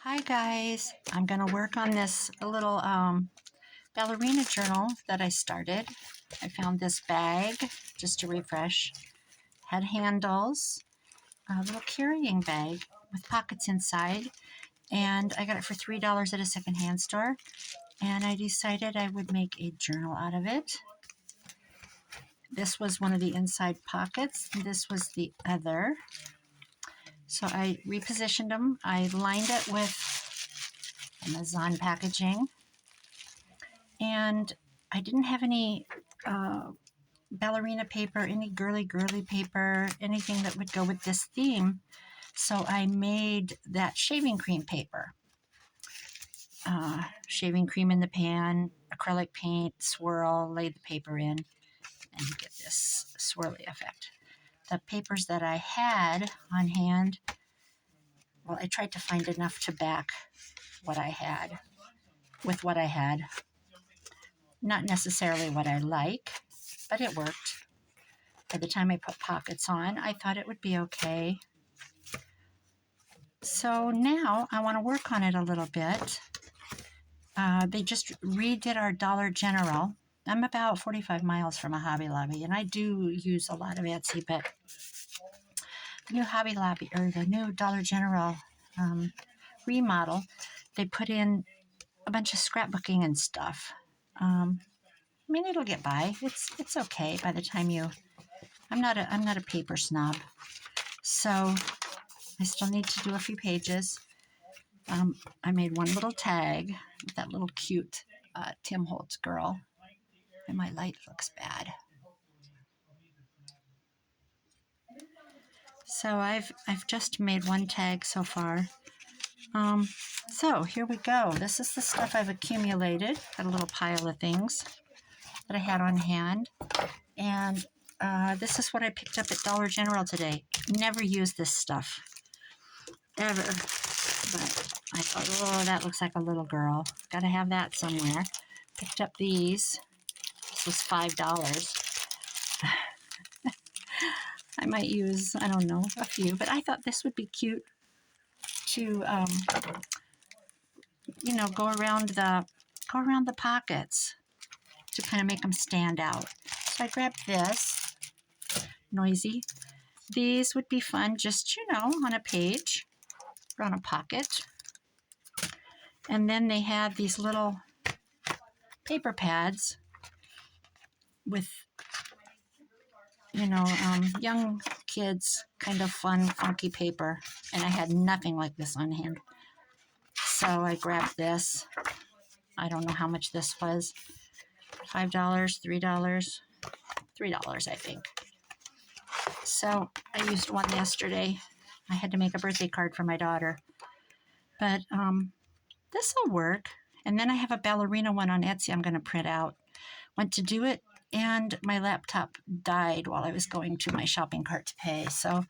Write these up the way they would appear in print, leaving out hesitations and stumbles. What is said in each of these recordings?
Hi guys, I'm going to work on this little ballerina journal that I started. I found this bag just to refresh. Had handles, a little carrying bag with pockets inside, and I got it for $3 at a secondhand store. And I decided I would make a journal out of it. This was one of the inside pockets, and this was the other. So I repositioned them. I lined it with Amazon packaging. And I didn't have any ballerina paper, any girly paper, anything that would go with this theme. So I made that shaving cream paper. Shaving cream in the pan, acrylic paint, swirl, lay the paper in, and you get this swirly effect. The papers that I had on hand, well, I tried to find enough to back what I had with what I had. Not necessarily what I like, but it worked. By the time I put pockets on, I thought it would be okay. So now I want to work on it a little bit. They just redid our Dollar General. I'm about 45 miles from a Hobby Lobby, and I do use a lot of Etsy, but the new Hobby Lobby, or the new Dollar General remodel, they put in a bunch of scrapbooking and stuff. I mean, it'll get by. It's okay by the time you. I'm not a paper snob, so I still need to do a few pages. I made one little tag with that little cute Tim Holtz girl, and my light looks bad. So I've just made one tag so far. So here we go. This is the stuff I've accumulated. Got a little pile of things that I had on hand, and this is what I picked up at Dollar General today. Never used this stuff ever, but I thought, oh, that looks like a little girl. Got to have that somewhere. Picked up these. This was $5. I might use, I don't know, a few, but I thought this would be cute to, go around the pockets to kind of make them stand out. So I grabbed this, noisy. These would be fun just, on a page or on a pocket. And then they have these little paper pads with, young kids, kind of fun, funky paper. And I had nothing like this on hand. So I grabbed this. I don't know how much this was. $5, $3, $3, I think. So I used one yesterday. I had to make a birthday card for my daughter. But this will work. And then I have a ballerina one on Etsy I'm going to print out. Went to do it, and my laptop died while I was going to my shopping cart to pay. So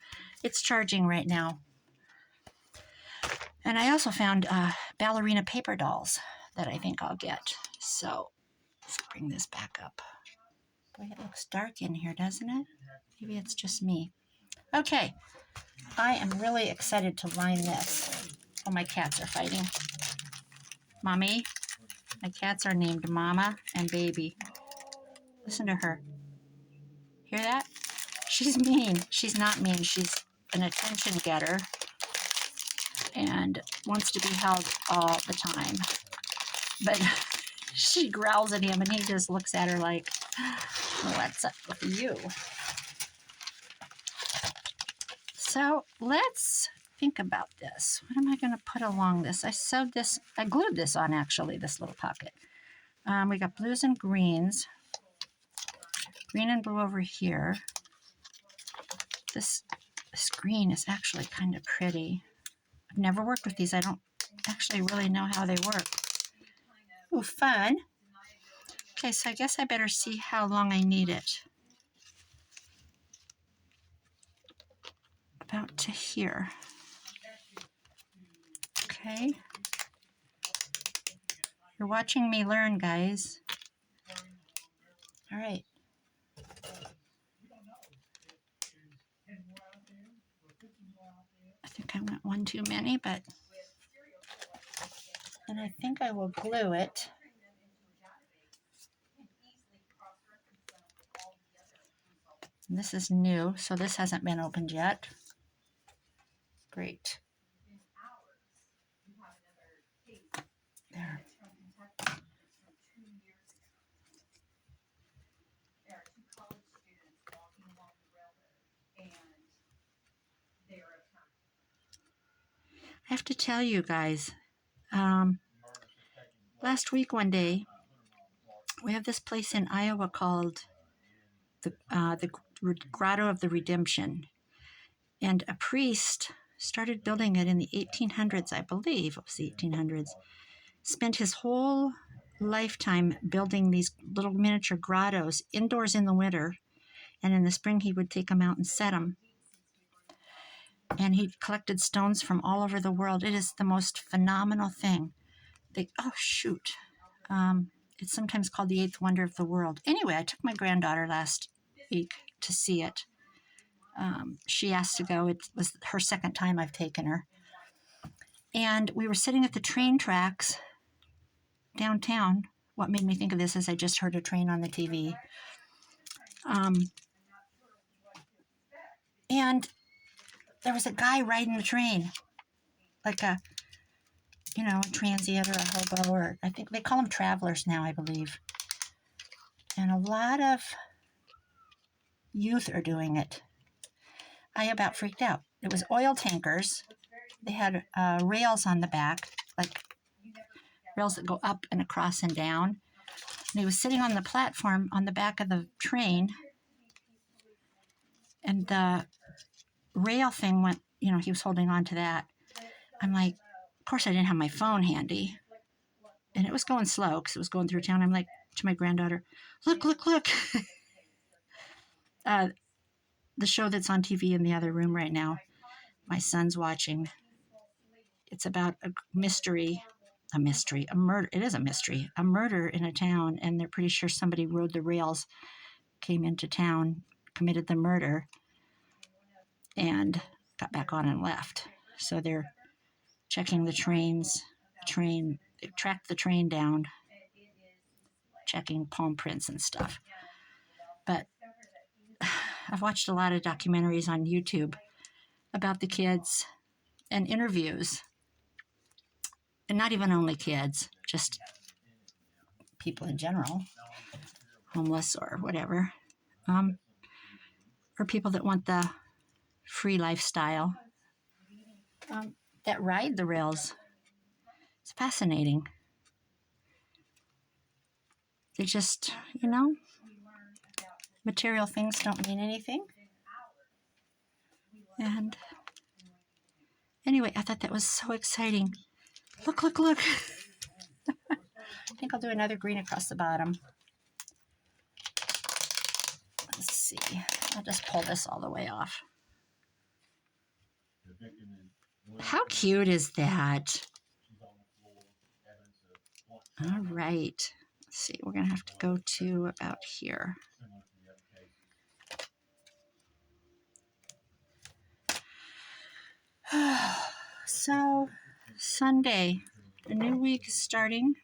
it's charging right now. And I also found ballerina paper dolls that I think I'll get. So let's bring this back up. Boy, it looks dark in here, doesn't it? Maybe it's just me. Okay, I am really excited to line this. Oh, my cats are fighting. Mommy, my cats are named Mama and Baby. Listen to her. Hear that? She's mean. She's not mean. She's an attention getter and wants to be held all the time. But she growls at him, and he just looks at her like, what's up with you? So let's think about this. What am I going to put along this? I glued this on, actually, this little pocket. We got blues and greens. Green and blue over here. This green is actually kind of pretty. I've never worked with these. I don't actually really know how they work. Ooh, fun. Okay, so I guess I better see how long I need it. About to here. Okay. You're watching me learn, guys. All right. I think I went one too many, but And I think I will glue it. And this is new, so this hasn't been opened yet. Great. There. I have to tell you guys, last week one day, we have this place in Iowa called the Grotto of the Redemption. And a priest started building it in the 1800s, I believe it was the 1800s. Spent his whole lifetime building these little miniature grottos indoors in the winter. And in the spring, he would take them out and set them. And he collected stones from all over the world. It is the most phenomenal thing. It's sometimes called the eighth wonder of the world. Anyway, I took my granddaughter last week to see it. She asked to go. It was her second time I've taken her. And we were sitting at the train tracks downtown. What made me think of this is I just heard a train on the TV. And there was a guy riding the train, like a transient or a hobo, or I think they call them travelers now, I believe. And a lot of youth are doing it. I about freaked out. It was oil tankers. They had rails on the back, like rails that go up and across and down. And he was sitting on the platform on the back of the train, and the rail thing went, he was holding on to that. I'm like, of course I didn't have my phone handy, and it was going slow because it was going through town. I'm like to my granddaughter, look. The show that's on TV in the other room right now, my son's watching. It's about a murder. It is a mystery, a murder in a town, and they're pretty sure somebody rode the rails, came into town, committed the murder, and got back on and left. So they're checking the trains. They tracked the train down, checking palm prints and stuff. But I've watched a lot of documentaries on YouTube about the kids and interviews. And not even only kids, just people in general, homeless or whatever, or people that want the free lifestyle, that ride the rails. It's fascinating. They just, material things don't mean anything. And anyway, I thought that was so exciting. Look. I think I'll do another green across the bottom. Let's see. I'll just pull this all the way off. How cute is that? All right. Let's see. We're going to have to go to about here. So, Sunday, a new week is starting.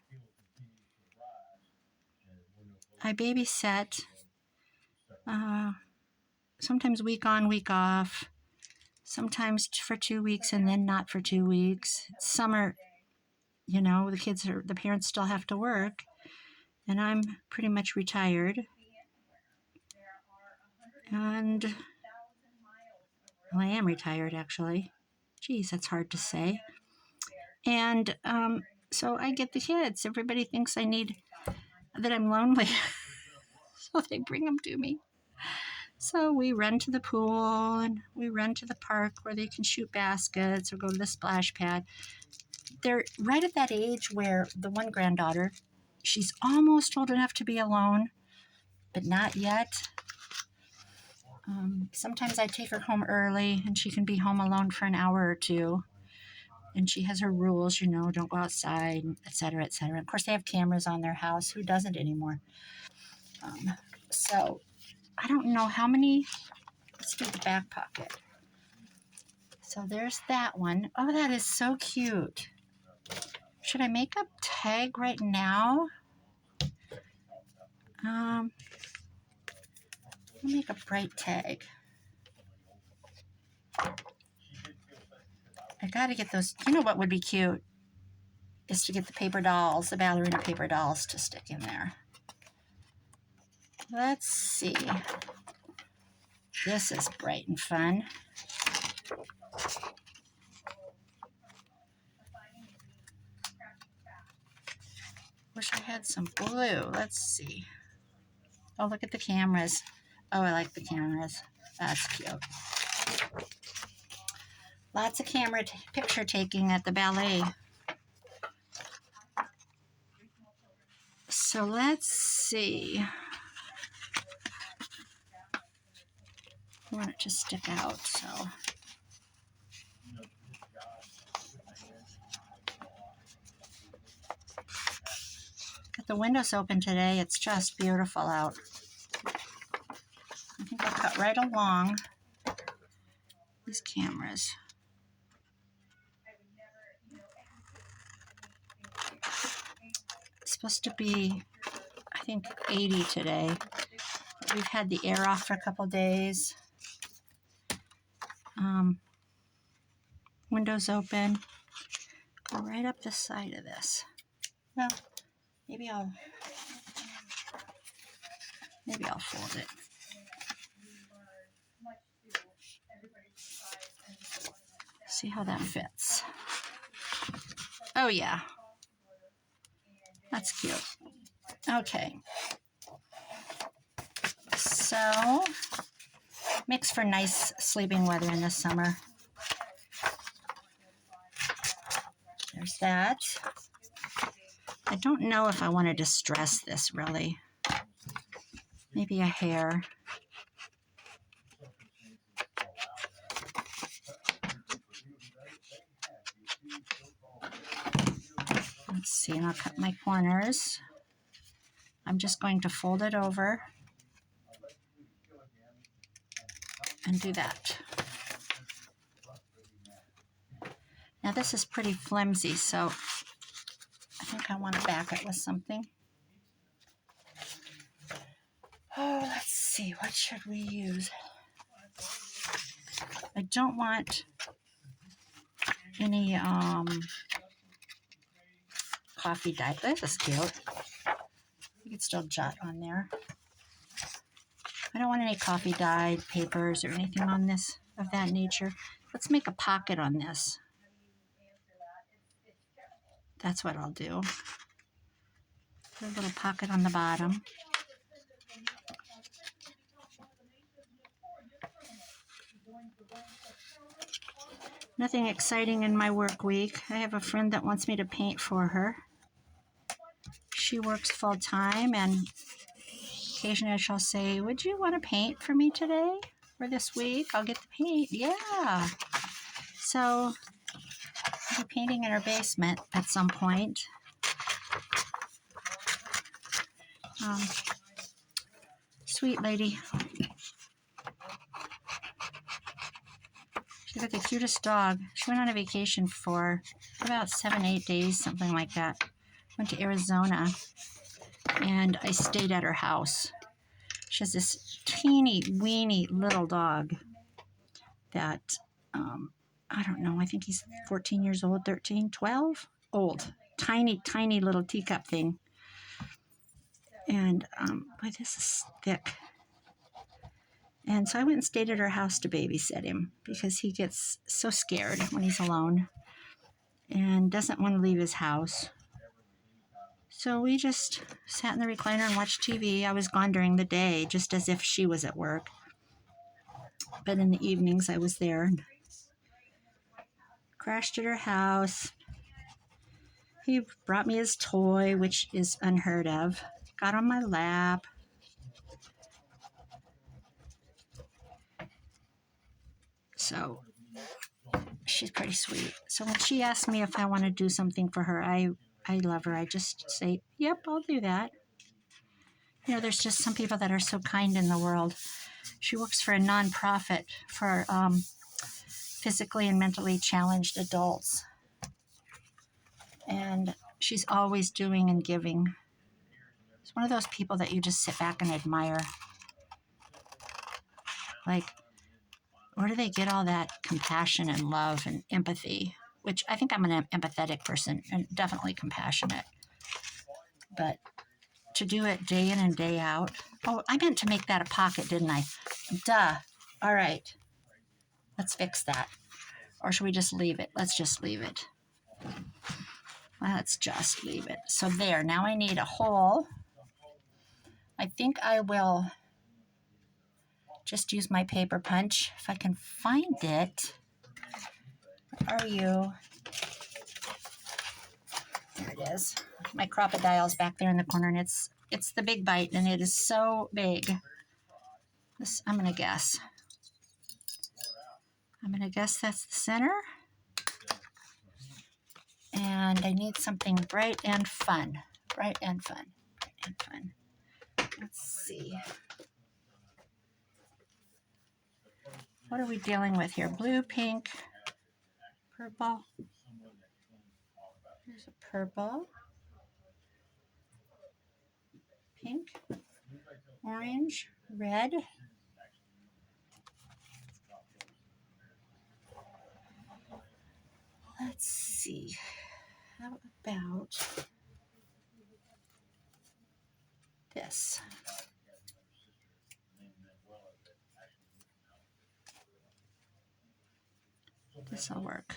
I babysat, sometimes week on, week off, sometimes for 2 weeks and then not for 2 weeks. It's summer, the parents still have to work, and I'm pretty much retired. And, well, I am retired, actually. Geez, that's hard to say. And so I get the kids. Everybody thinks that I'm lonely. So they bring them to me. So we run to the pool and we run to the park where they can shoot baskets or go to the splash pad. They're right at that age where the one granddaughter, she's almost old enough to be alone, but not yet. Sometimes I take her home early and she can be home alone for an hour or two. And she has her rules, don't go outside, et cetera, et cetera. Of course, they have cameras on their house. Who doesn't anymore? So I don't know how many. Let's do the back pocket. So there's that one. Oh, that is so cute. Should I make a tag right now? I'll make a bright tag. I gotta get those. You know what would be cute? Is to get the paper dolls, the ballerina paper dolls, to stick in there. Let's see. This is bright and fun. Wish I had some blue. Let's see. Oh, look at the cameras. Oh, I like the cameras. That's cute. Lots of picture taking at the ballet. So let's see. I want it to stick out, so. Got the windows open today. It's just beautiful out. I think I'll cut right along these cameras. It's supposed to be, I think, 80 today. But we've had the air off for a couple days. Windows open. Go right up the side of this. Well, maybe I'll fold it. See how that fits. Oh yeah, that's cute. Okay, so makes for nice sleeping weather in the summer. There's that. I don't know if I want to distress this really. Maybe a hair. Let's see, and I'll cut my corners. I'm just going to fold it over and do that. Now this is pretty flimsy, so I think I want to back it with something. Oh, let's see, what should we use? I don't want any coffee dye. This is cute. You can still jot on there. I don't want any coffee dyed papers or anything on this of that nature. Let's make a pocket on this. That's what I'll do. Put a little pocket on the bottom. Nothing exciting in my work week. I have a friend that wants me to paint for her. She works full time, and occasionally I shall say, would you want to paint for me today or this week? I'll get the paint. Yeah. So I'll be painting in her basement at some point. Sweet lady. She's got the cutest dog. She went on a vacation for about 7-8 days, something like that. Went to Arizona, and I stayed at her house. She has this teeny weeny little dog that, I don't know, I think he's 14 years old, 13, 12? Old. Tiny, tiny little teacup thing. And, boy, this is thick. And so I went and stayed at her house to babysit him because he gets so scared when he's alone and doesn't want to leave his house. So we just sat in the recliner and watched TV. I was gone during the day, just as if she was at work. But in the evenings, I was there. And crashed at her house. He brought me his toy, which is unheard of. Got on my lap. So she's pretty sweet. So when she asks me if I want to do something for her, I love her. I just say, yep, I'll do that. You know, there's just some people that are so kind in the world. She works for a nonprofit for physically and mentally challenged adults. And She's always doing and giving. It's one of those people that you just sit back and admire. Like, where do they get all that compassion and love and empathy? Which I think I'm an empathetic person and definitely compassionate. But to do it day in and day out. Oh, I meant to make that a pocket, didn't I? Duh. All right. Let's fix that. Or should we just leave it? Let's just leave it. Let's just leave it. So there. Now I need a hole. I think I will just use my paper punch. If I can find it. Where are you? There it is. My crocodile's back there in the corner, and it's the big bite, and it is so big. This, I'm going to guess. I'm going to guess that's the center. And I need something bright and fun. Bright and fun. Bright and fun. Let's see. What are we dealing with here? Blue, pink, purple. Here's a purple. Pink, orange, red. Let's see. How about this? This will work.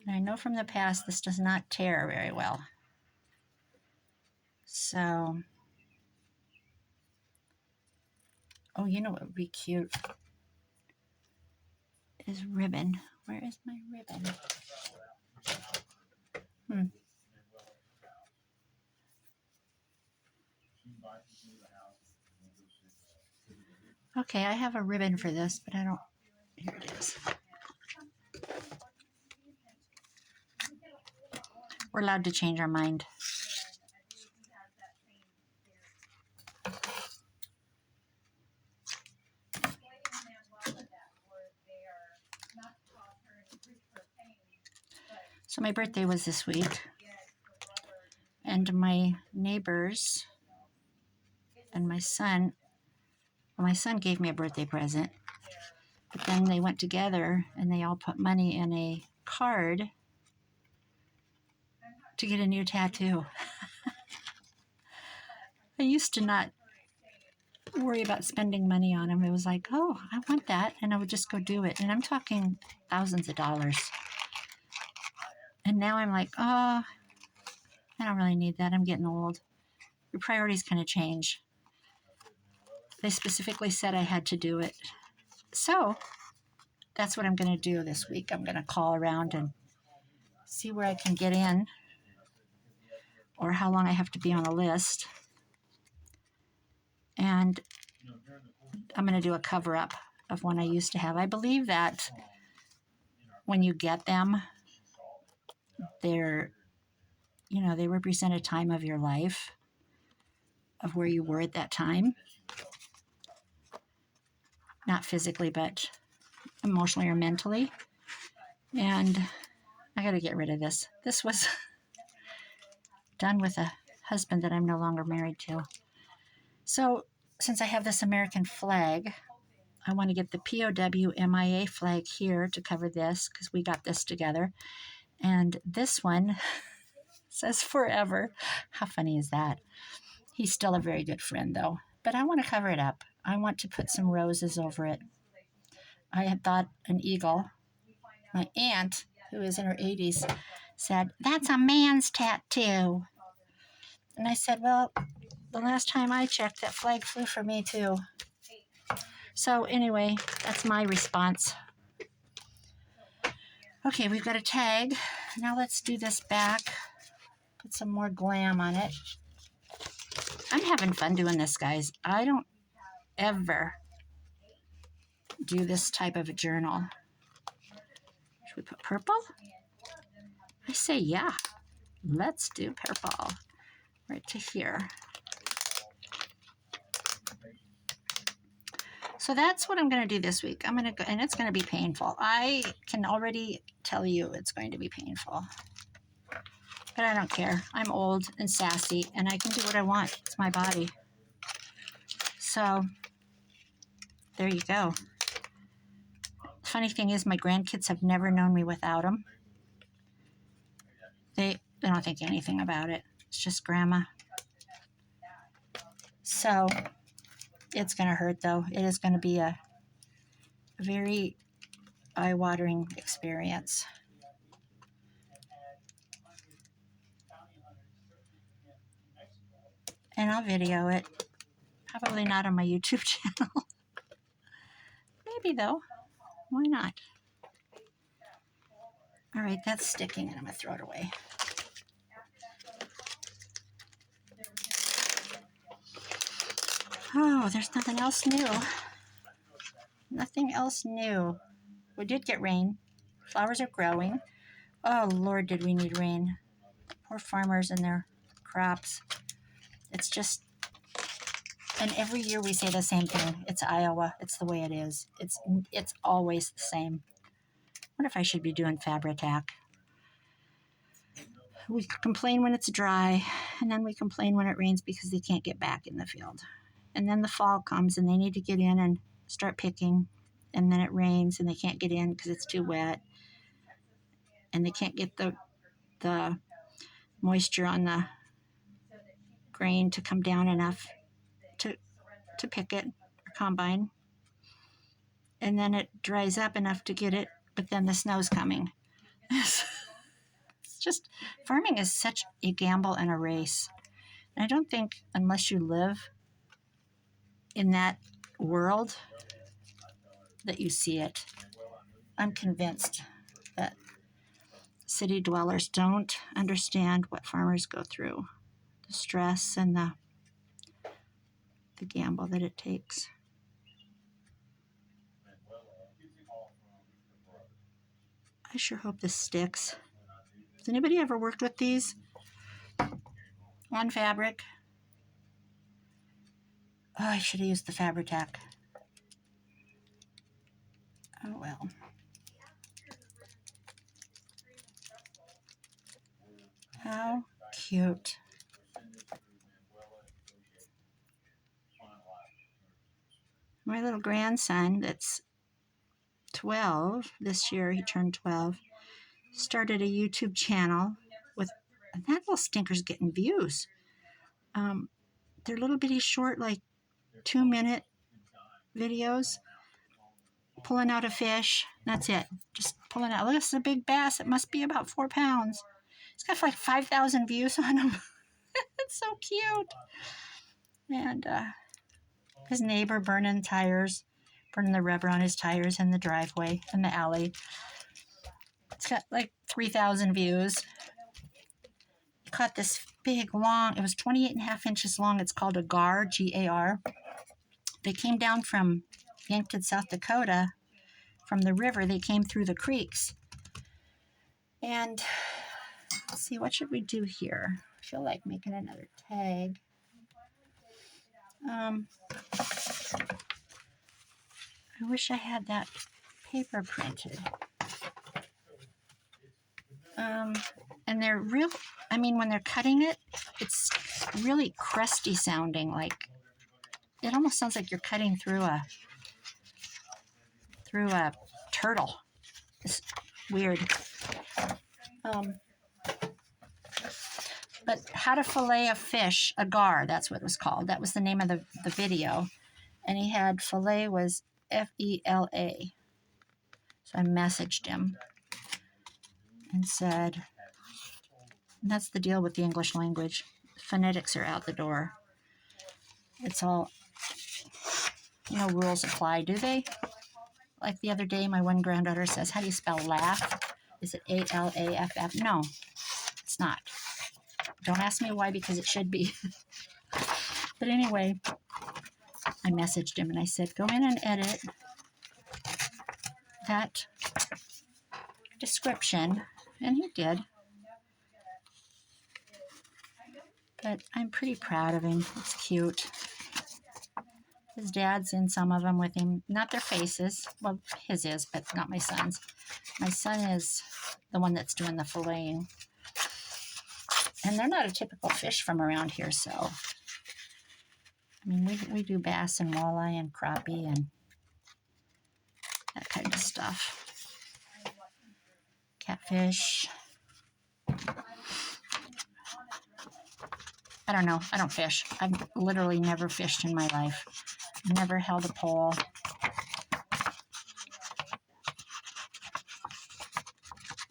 And I know from the past this does not tear very well. So, oh, you know what would be cute? Is ribbon. Where is my ribbon? Okay, I have a ribbon for this, but I don't. Here it is. We're allowed to change our mind. So my birthday was this week, and my neighbors and my son gave me a birthday present, but then they went together and they all put money in a card to get a new tattoo. I used to not worry about spending money on them. It was like, oh, I want that, and I would just go do it. And I'm talking thousands of dollars. And now I'm like, oh, I don't really need that. I'm getting old. Your priorities kind of change. They specifically said I had to do it. So that's what I'm going to do this week. I'm going to call around and see where I can get in or how long I have to be on a list. And I'm going to do a cover-up of one I used to have. I believe that when you get them, they're, they represent a time of your life, of where you were at that time. Not physically, but emotionally or mentally. And I got to get rid of this. This was done with a husband that I'm no longer married to. So since I have this American flag, I want to get the POW MIA flag here to cover this because we got this together. And this one says forever. How funny is that? He's still a very good friend, though. But I want to cover it up. I want to put some roses over it. I had thought an eagle. My aunt, who is in her 80s, said, that's a man's tattoo. And I said, well, the last time I checked, that flag flew for me, too. So anyway, that's my response. Okay, we've got a tag. Now let's do this back. Put some more glam on it. I'm having fun doing this, guys. I don't ever do this type of a journal. Should we put purple? I say yeah. Let's do purple. Right to here. So that's what I'm going to do this week. I'm going to go, and it's going to be painful. I can already tell you it's going to be painful. But I don't care. I'm old and sassy, and I can do what I want. It's my body. So, there you go. The funny thing is, my grandkids have never known me without them. They don't think anything about it. It's just grandma. So, it's going to hurt, though. It is going to be a very eye-watering experience. And I'll video it. Probably not on my YouTube channel. Maybe, though. Why not? All right, that's sticking, and I'm going to throw it away. Oh, there's nothing else new. Nothing else new. We did get rain. Flowers are growing. Oh, Lord, did we need rain. Poor farmers and their crops. It's just, and every year we say the same thing. It's Iowa. It's the way it is. It's always the same. I wonder if I should be doing Fabri-Tac. We complain when it's dry, and then we complain when it rains because they can't get back in the field. And then the fall comes, and they need to get in and start picking, and then it rains, and they can't get in because it's too wet, and they can't get the moisture on the grain to come down enough to pick it or combine. And then it dries up enough to get it, but then the snow's coming. It's just, farming is such a gamble and a race. And I don't think, unless you live in that world, that you see it. I'm convinced that city dwellers don't understand what farmers go through, the stress and the gamble that it takes. I sure hope this sticks. Has anybody ever worked with these on fabric? Oh, I should have used the Fabri-Tac. Oh well. How cute. My little grandson, that's 12, this year he turned 12, started a YouTube channel with, and that little stinker's getting views. They're little bitty short, like 2-minute videos, pulling out a fish. That's it. Just pulling out. Look, this is a big bass. It must be about 4 pounds. It's got like 5,000 views on him. It's so cute. And his neighbor burning the rubber on his tires in the driveway, in the alley. It's got like 3,000 views. He caught this big, long, it was 28.5 inches long. It's called a gar, G-A-R. They came down from Yankton, South Dakota, from the river. They came through the creeks. And let's see, what should we do here? I feel like making another tag. I wish I had that paper printed. And they're real, I mean, when they're cutting it, it's really crusty sounding. Like, it almost sounds like you're cutting through a turtle. It's weird. But how to fillet a fish, a gar, that's what it was called. That was the name of the video. And he had fillet was F-E-L-A. So I messaged him and said, and that's the deal with the English language. Phonetics are out the door. It's all, no rules apply, do they? Like the other day, my one granddaughter says, how do you spell laugh? Is it A-L-A-F-F? No, it's not. Don't ask me why, because it should be. But anyway, I messaged him and I said, go in and edit that description. And he did. But I'm pretty proud of him. It's cute. His dad's in some of them with him. Not their faces. Well, his is, but not my son's. My son is the one that's doing the filleting. And they're not a typical fish from around here, so. I mean, we do bass and walleye and crappie and that kind of stuff. Catfish. I don't know. I don't fish. I've literally never fished in my life. Never held a pole.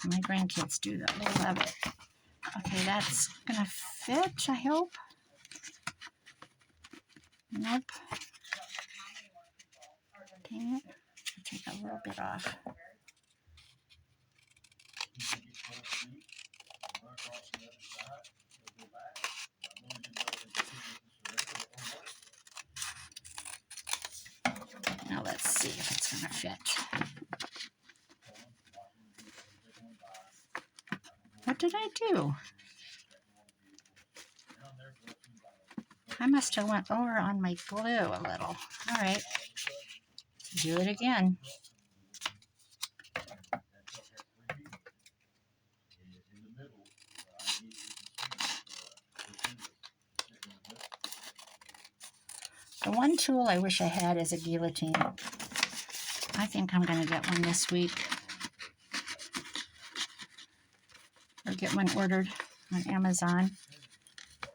My grandkids do that. They love it. Okay, that's gonna fit, I hope. Nope. Dang it. I'll take a little bit off. Now let's see if it's gonna fit. What did I do? I must have went over on my glue a little. All right, do it again. The one tool I wish I had is a guillotine. I think I'm going to get one this week. Or get one ordered on Amazon.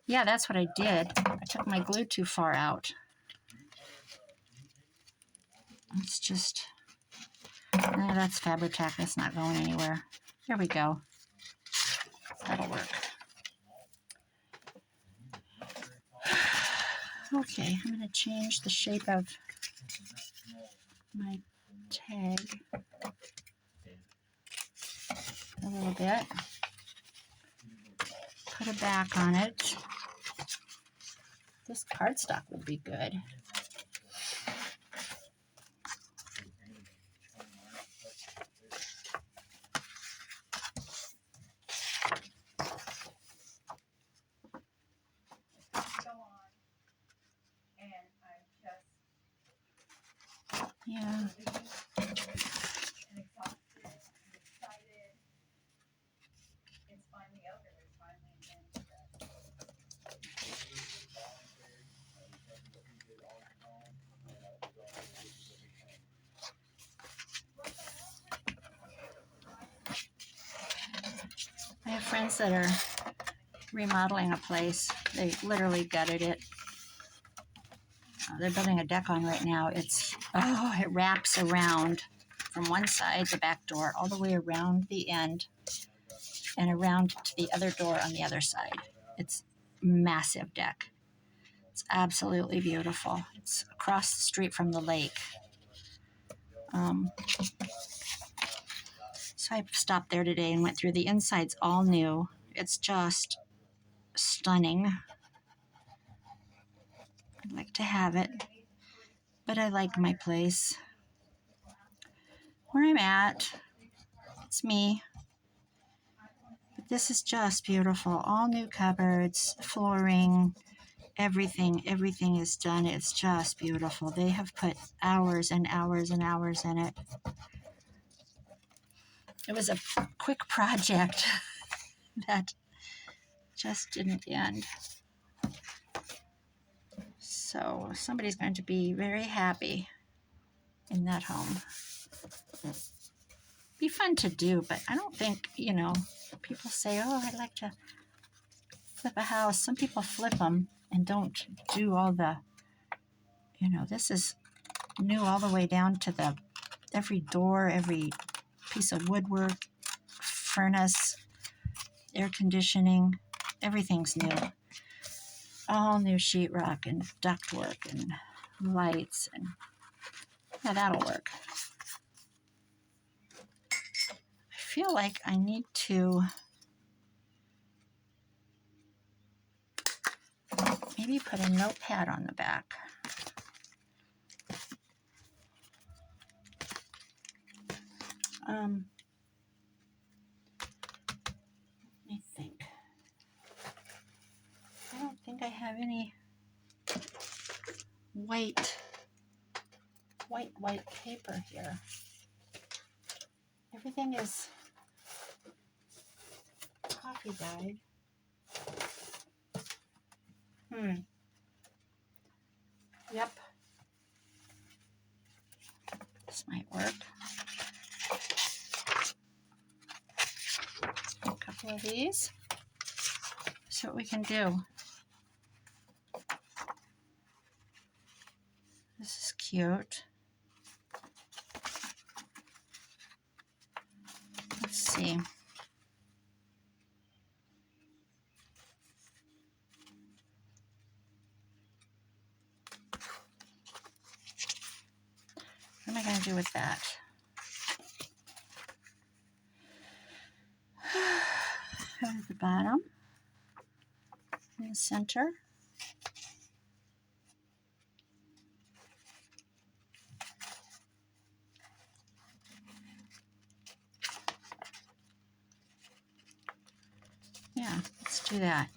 Yeah, that's what I did. I took my glue too far out. It's just, that's Fabri-Tac. That's not going anywhere. There we go. That'll work. Okay, I'm going to change the shape of my tag a little bit. Put a back on it. This cardstock would be good. Yeah. I have friends that are remodeling a place. They literally gutted it. They're building a deck on right now. It wraps around from one side, the back door, all the way around the end and around to the other door on the other side. It's a massive deck. It's absolutely beautiful. It's across the street from the lake. So I stopped there today and went through. The inside's all new. It's just stunning. I'd like to have it, but I like my place. Where I'm at, it's me. But this is just beautiful. All new cupboards, flooring, everything is done. It's just beautiful. They have put hours and hours and hours in it. It was a quick project that just didn't end. So somebody's going to be very happy in that home. Be fun to do, but I don't think, people say, oh, I'd like to flip a house. Some people flip them and don't do all the, this is new all the way down to every door, every piece of woodwork, furnace, air conditioning, everything's new. All new sheetrock and ductwork and lights, and yeah, that'll work. I feel like I need to maybe put a notepad on the back. Let me think. I don't think I have any white white paper here. Everything is coffee dyed. Yep. This might work. A couple of these. See what we can do. This is cute. Let's see. What am I going to do with that? At the bottom, in the center. Yeah, let's do that.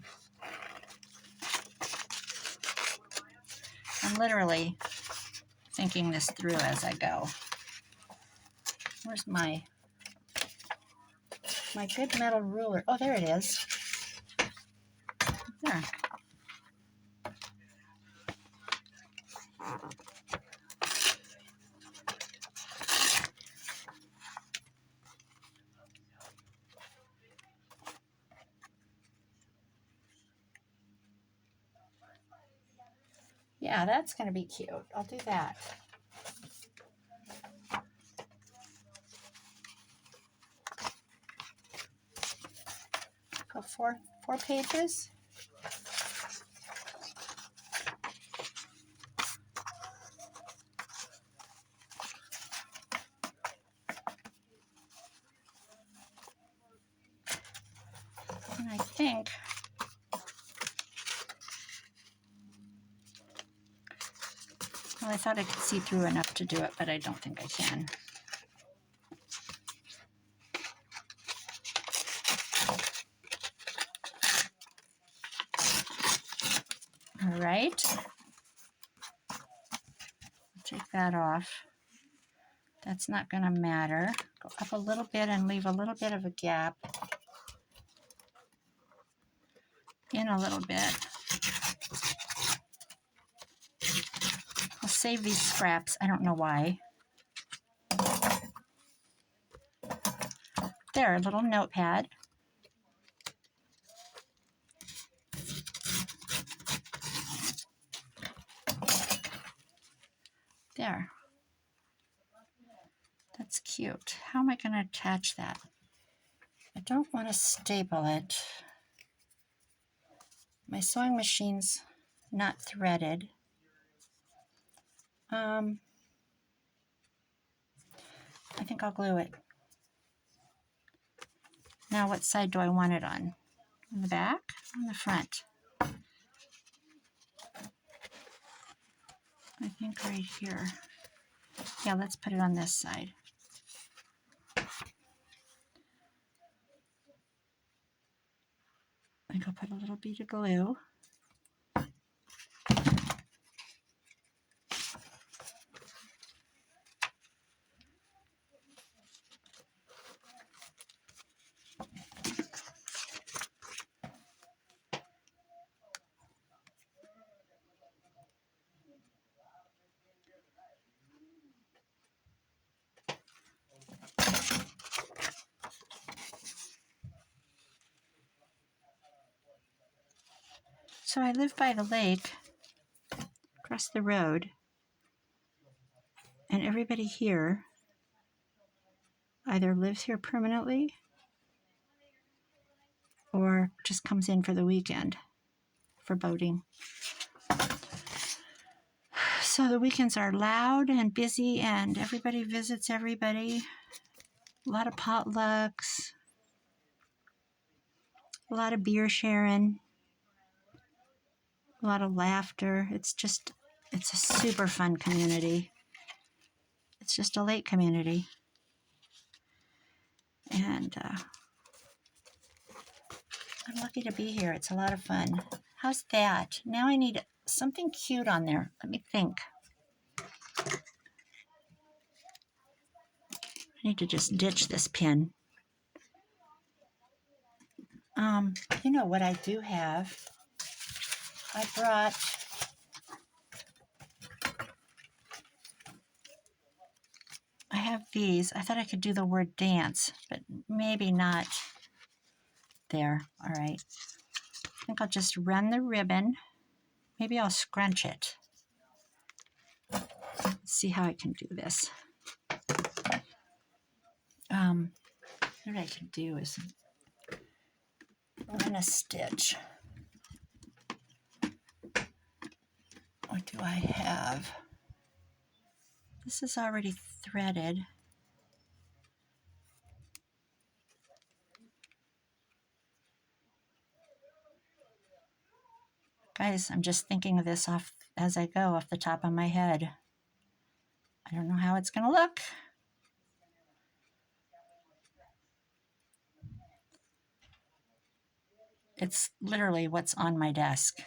I'm literally thinking this through as I go. Where's my good metal ruler? Oh, there it is. There. Yeah, that's going to be cute. I'll do that. Go four pages. And I think well, I thought I could see through enough to do it, but I don't think I can. All right. Take that off. That's not going to matter. Go up a little bit and leave a little bit of a gap. In a little bit. I'll save these scraps. I don't know why. There, a little notepad. There. That's cute. How am I going to attach that? I don't want to staple it. My sewing machine's not threaded. I think I'll glue it. Now, what side do I want it on? On the back? On the front? I think right here. Yeah, let's put it on this side. I go put a little bead of glue. So I live by the lake, across the road, and everybody here either lives here permanently or just comes in for the weekend for boating. So the weekends are loud and busy and everybody visits everybody. A lot of potlucks, a lot of beer sharing, a lot of laughter. It's a super fun community. It's just a lake community. And I'm lucky to be here. It's a lot of fun. How's that? Now I need something cute on there. Let me think. need to just ditch this pin. You know what I do have? I have these. I thought I could do the word dance, but maybe not. There. All right. I think I'll just run the ribbon. Maybe I'll scrunch it. Let's see how I can do this. What I can do is run a stitch. What do I have? This is already threaded. Guys, I'm just thinking of this off as I go off the top of my head. I don't know how it's going to look. It's literally what's on my desk.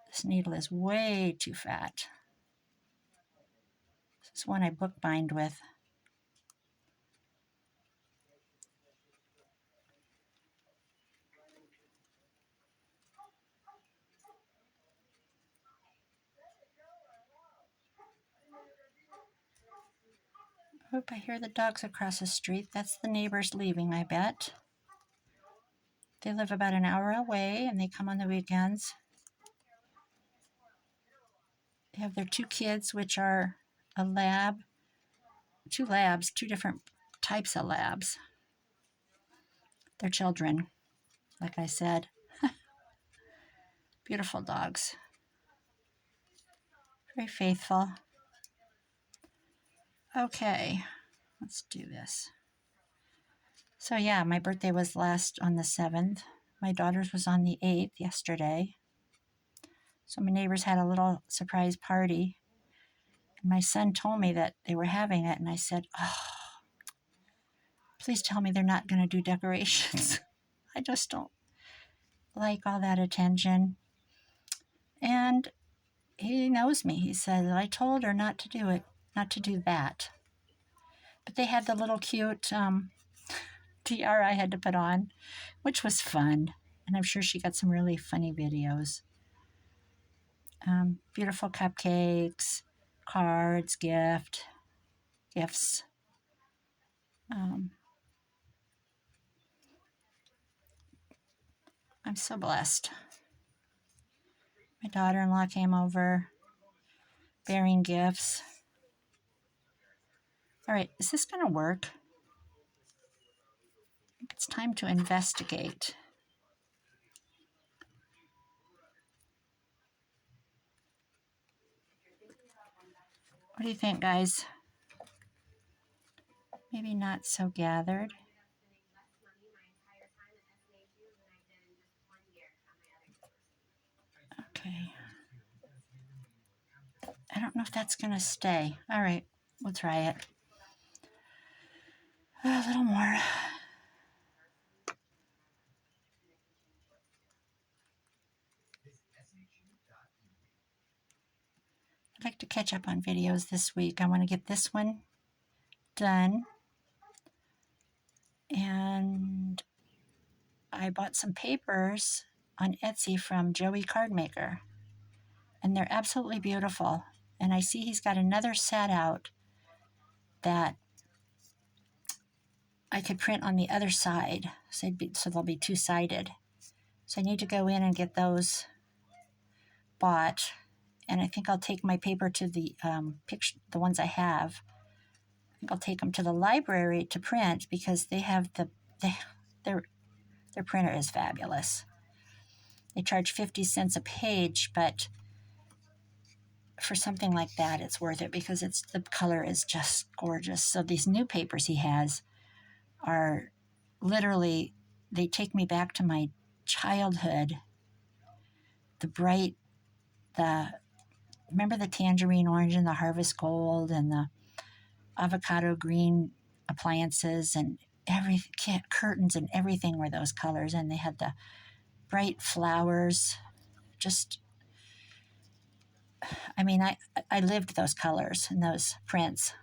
This needle is way too fat. This is one I bookbind with. Oop, I hear the dogs across the street. That's the neighbors leaving, I bet. They live about an hour away and they come on the weekends. They have their 2 kids, which are a lab, 2 labs, 2 different types of labs. They're children, like I said. Beautiful dogs. Very faithful. Okay, let's do this. So yeah, my birthday was last on the 7th. My daughter's was on the 8th yesterday. So my neighbors had a little surprise party. And my son told me that they were having it, and I said, oh, please tell me they're not going to do decorations. I just don't like all that attention. And he knows me. He said, I told her not to do it, not to do that. But they had the little cute tiara I had to put on, which was fun. And I'm sure she got some really funny videos. Beautiful cupcakes, cards, gifts. I'm so blessed. My daughter-in-law came over, bearing gifts. All right, is this going to work? I think it's time to investigate. What do you think, guys? Maybe not so gathered. Okay. I don't know if that's going to stay. All right, we'll try it. A little more. I'd like to catch up on videos this week. I want to get this one done. And I bought some papers on Etsy from Joey Cardmaker. And they're absolutely beautiful. And I see he's got another set out that I could print on the other side. So they'll be 2-sided. So I need to go in and get those bought. And I think I'll take my paper to the the ones I have. I think I'll take them to the library to print because they have their printer is fabulous. They charge 50 cents a page, but for something like that, it's worth it because the color is just gorgeous. So these new papers he has are literally, they take me back to my childhood. Remember the tangerine orange and the harvest gold and the avocado green appliances and curtains and everything were those colors. And they had the bright flowers. Just I mean, I lived those colors and those prints.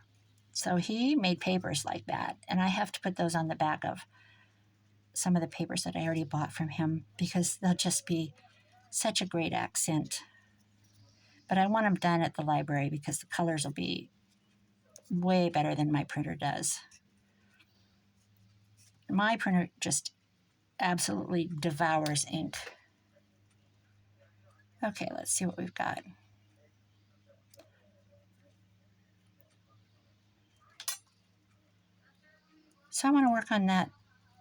So he made papers like that, and I have to put those on the back of some of the papers that I already bought from him because they'll just be such a great accent. But I want them done at the library because the colors will be way better than my printer does. My printer just absolutely devours ink. Okay, let's see what we've got. So I want to work on that.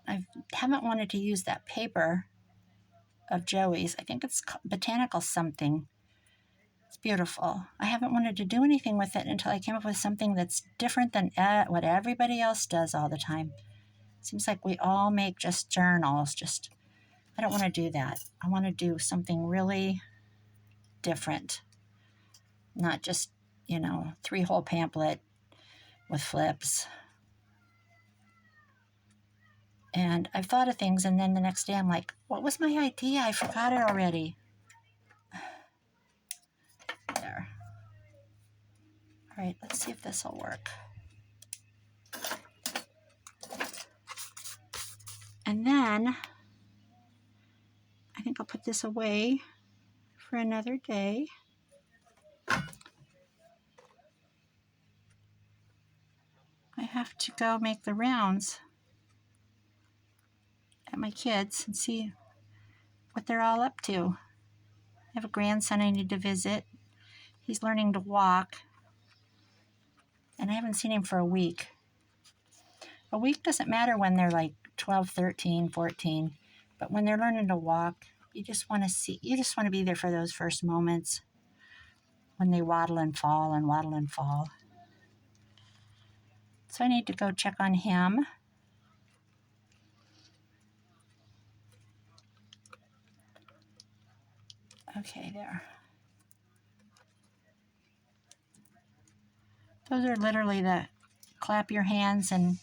I haven't wanted to use that paper of Joey's. I think it's botanical something. It's beautiful. I haven't wanted to do anything with it until I came up with something that's different than what everybody else does all the time. Seems like we all make just journals. I don't want to do that. I want to do something really different. Not just, 3-hole pamphlet with flips. And I've thought of things, and then the next day I'm like, what was my idea? I forgot it already. There. All right, let's see if this will work. And then I think I'll put this away for another day. I have to go make the rounds at my kids and see what they're all up to. I have a grandson I need to visit. He's learning to walk, and I haven't seen him for a week. A week doesn't matter when they're like 12, 13, 14, but when they're learning to walk, you just want to be there for those first moments when they waddle and fall and waddle and fall. So I need to go check on him. Okay, there. Those are literally the clap your hands and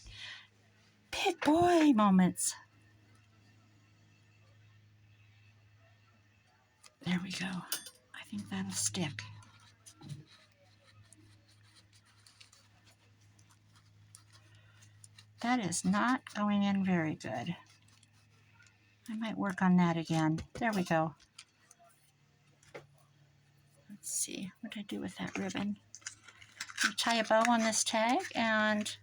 big boy moments. There we go. I think that'll stick. That is not going in very good. I might work on that again. There we go. Let's see, what did I do with that ribbon? I'll tie a bow on this tag and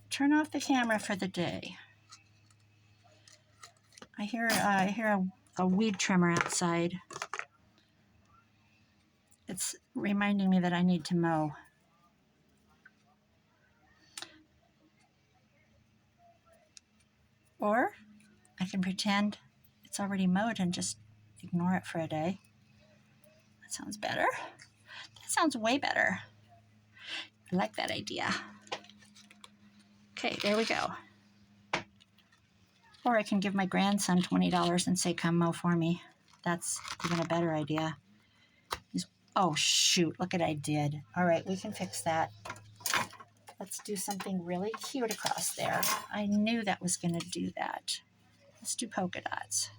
turn off the camera for the day. I hear a weed trimmer outside. It's reminding me that I need to mow. Or I can pretend it's already mowed and just ignore it for a day. That sounds better. That sounds way better. I like that idea. Okay, there we go. Or I can give my grandson $20 and say, come mow for me. That's even a better idea. Oh, shoot, look what I did. All right, we can fix that. Let's do something really cute across there. I knew that was going to do that. Let's do polka dots.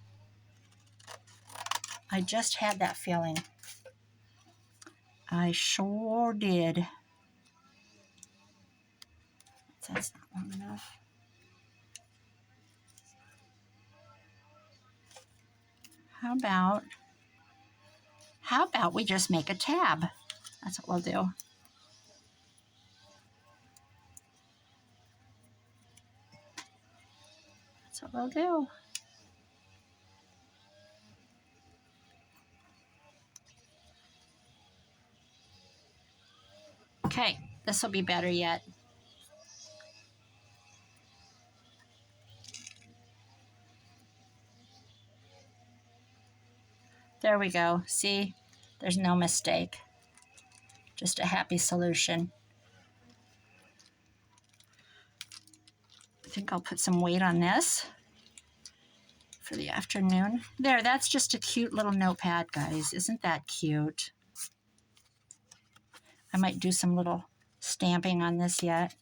I just had that feeling. I sure did. That's not long enough. How about we just make a tab? That's what we'll do. That's what we'll do. Okay, this will be better yet. There we go. See, there's no mistake. Just a happy solution. I think I'll put some weight on this for the afternoon. There, that's just a cute little notepad, guys. Isn't that cute? I might do some little stamping on this yet.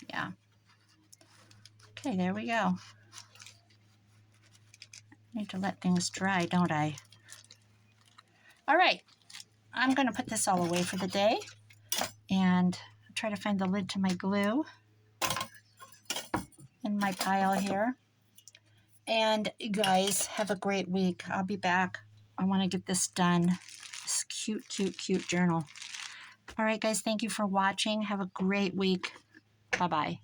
Yeah. Okay, there we go. Need to let things dry, don't I? All right, I'm going to put this all away for the day and try to find the lid to my glue in my pile here. And you guys have a great week. I'll be back. I want to get this done. This cute, cute, cute journal. All right, guys, thank you for watching. Have a great week. Bye-bye.